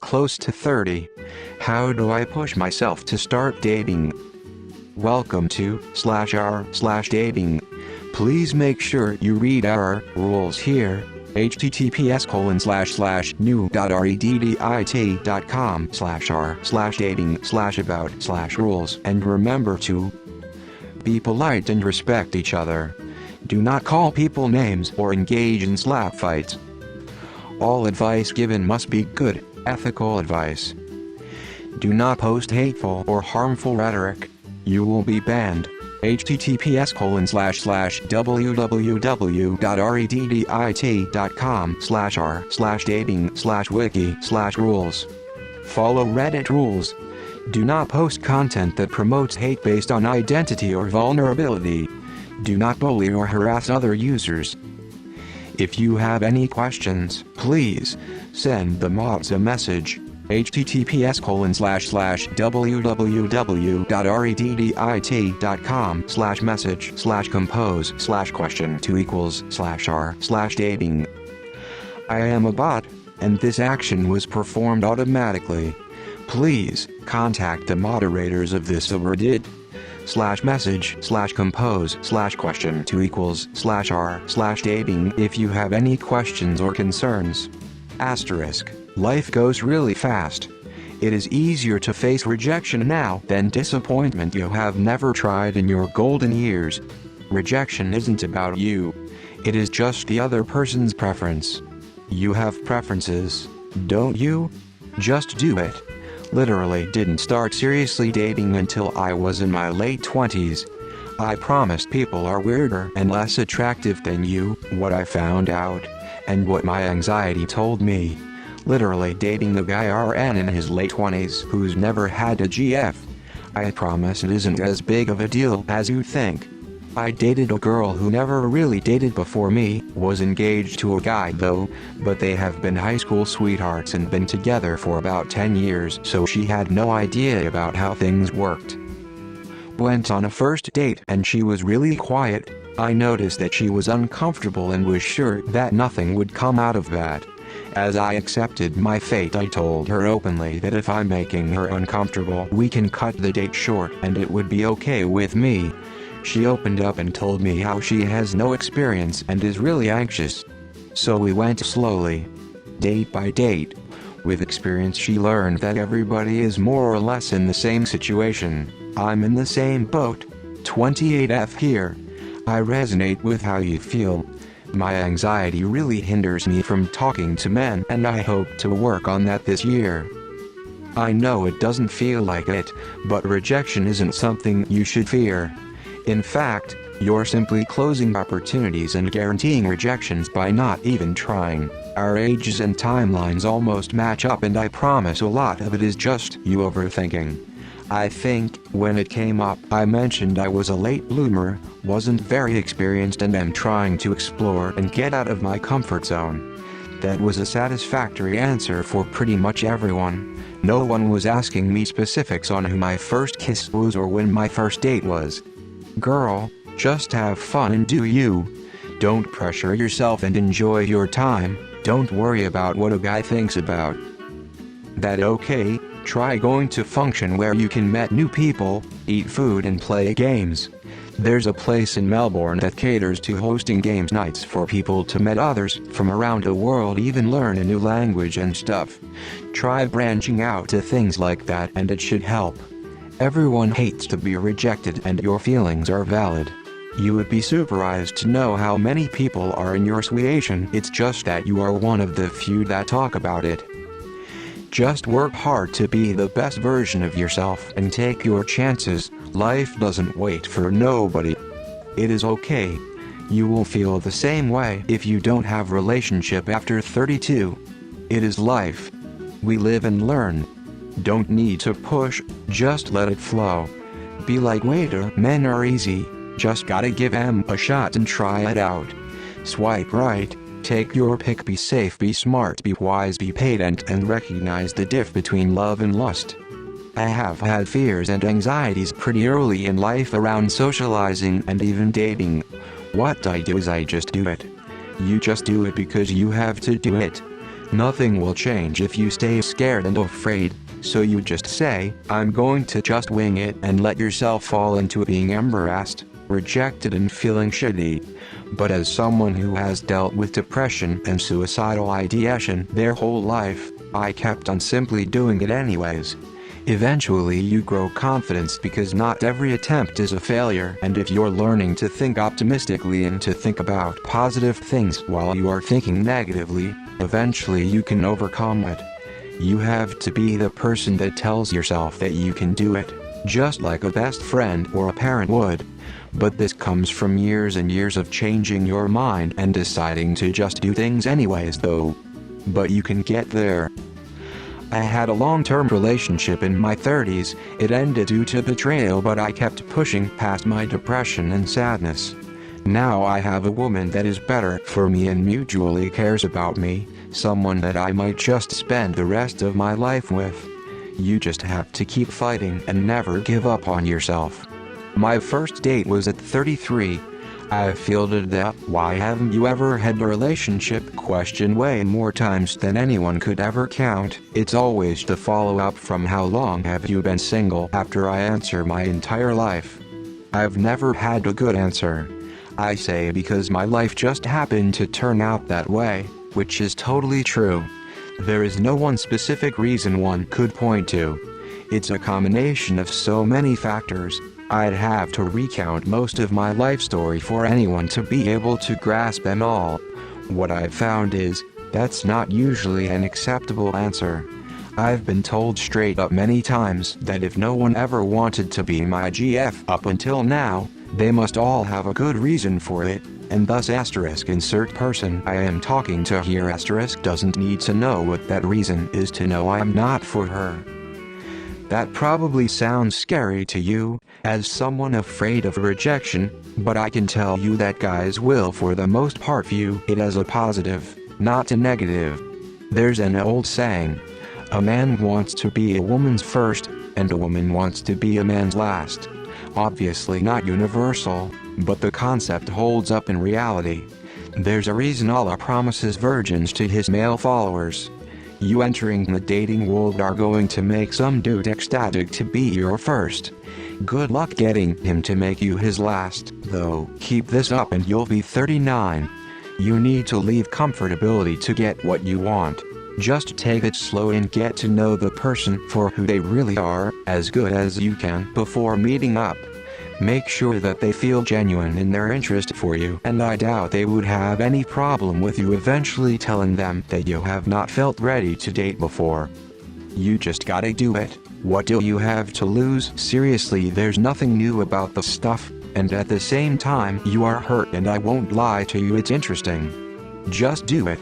close to 30. How do I push myself to start dating? Welcome to /r/dating. Please make sure you read our rules here. https://new.reddit.com/r/dating/about/rules, and remember to be polite and respect each other. Do not call people names or engage in slap fights. All advice given must be good, ethical advice. Do not post hateful or harmful rhetoric. You will be banned. https://www.reddit.com/r/dating/wiki/rules. Follow Reddit rules. Do not post content that promotes hate based on identity or vulnerability. Do not bully or harass other users. If you have any questions, please send the mods a message. https://www.reddit.com/message/compose/question2=r/dating. I am a bot, and this action was performed automatically. Please contact the moderators of this subreddit. /message/compose/question2=r/dating if you have any questions or concerns. Asterisk. Life goes really fast. It is easier to face rejection now than disappointment you have never tried in your golden years. Rejection isn't about you. It is just the other person's preference. You have preferences, don't you? Just do it. Literally didn't start seriously dating until I was in my late 20s. I promised people are weirder and less attractive than you, what I found out, and what my anxiety told me. Literally dating the guy RN in his late 20s who's never had a GF. I promise it isn't as big of a deal as you think. I dated a girl who never really dated before me, was engaged to a guy though, but they have been high school sweethearts and been together for about 10 years, so she had no idea about how things worked. Went on a first date and she was really quiet. I noticed that she was uncomfortable and was sure that nothing would come out of that. As I accepted my fate, I told her openly that if I'm making her uncomfortable, we can cut the date short and it would be okay with me. She opened up and told me how she has no experience and is really anxious. So we went slowly, date by date. With experience she learned that everybody is more or less in the same situation. I'm in the same boat. 28F here. I resonate with how you feel. My anxiety really hinders me from talking to men, and I hope to work on that this year. I know it doesn't feel like it, but rejection isn't something you should fear. In fact, you're simply closing opportunities and guaranteeing rejections by not even trying. Our ages and timelines almost match up, and I promise a lot of it is just you overthinking. I think, when it came up, I mentioned I was a late bloomer, wasn't very experienced and am trying to explore and get out of my comfort zone. That was a satisfactory answer for pretty much everyone. No one was asking me specifics on who my first kiss was or when my first date was. Girl, just have fun and do you. Don't pressure yourself and enjoy your time. Don't worry about what a guy thinks about that. Okay? Try going to function where you can meet new people, eat food and play games. There's a place in Melbourne that caters to hosting games nights for people to meet others from around the world, even learn a new language and stuff. Try branching out to things like that and it should help. Everyone hates to be rejected and your feelings are valid. You would be surprised to know how many people are in your situation. It's just that you are one of the few that talk about it. Just work hard to be the best version of yourself and take your chances. Life doesn't wait for nobody. It is okay. You will feel the same way if you don't have relationship after 32. It is life. We live and learn. Don't need to push, just let it flow. Be like waiter, men are easy. Just gotta give 'em a shot and try it out. Swipe right. Take your pick. Be safe, be smart, be wise, be patient, and recognize the diff between love and lust. I have had fears and anxieties pretty early in life around socializing and even dating. What I do is I just do it. You just do it because you have to do it. Nothing will change if you stay scared and afraid, so you just say, I'm going to just wing it, and let yourself fall into being embarrassed, rejected and feeling shitty. But as someone who has dealt with depression and suicidal ideation their whole life, I kept on simply doing it anyways. Eventually you grow confidence because not every attempt is a failure, and if you're learning to think optimistically and to think about positive things while you are thinking negatively, eventually you can overcome it. You have to be the person that tells yourself that you can do it, just like a best friend or a parent would. But this comes from years and years of changing your mind and deciding to just do things anyways though. But you can get there. I had a long-term relationship in my 30s, it ended due to betrayal, but I kept pushing past my depression and sadness. Now I have a woman that is better for me and mutually cares about me, someone that I might just spend the rest of my life with. You just have to keep fighting and never give up on yourself. My first date was at 33. I fielded that "why haven't you ever had a relationship" question way more times than anyone could ever count. It's always the follow-up from "how long have you been single" after I answer my entire life. I've never had a good answer. I say because my life just happened to turn out that way, which is totally true. There is no one specific reason one could point to. It's a combination of so many factors. I'd have to recount most of my life story for anyone to be able to grasp them all. What I've found is, that's not usually an acceptable answer. I've been told straight up many times that if no one ever wanted to be my GF up until now, they must all have a good reason for it, and thus insert person I am talking to here doesn't need to know what that reason is to know I'm not for her. That probably sounds scary to you, as someone afraid of rejection, but I can tell you that guys will for the most part view it as a positive, not a negative. There's an old saying, a man wants to be a woman's first, and a woman wants to be a man's last. Obviously not universal, but the concept holds up in reality. There's a reason Allah promises virgins to his male followers. You entering the dating world are going to make some dude ecstatic to be your first. Good luck getting him to make you his last, though. Keep this up and you'll be 39. You need to leave comfortability to get what you want. Just take it slow and get to know the person for who they really are, as good as you can before meeting up. Make sure that they feel genuine in their interest for you, and I doubt they would have any problem with you eventually telling them that you have not felt ready to date before. You just gotta do it. What do you have to lose? Seriously, there's nothing new about the stuff, and at the same time you are hurt, and I won't lie to you, it's interesting. Just do it.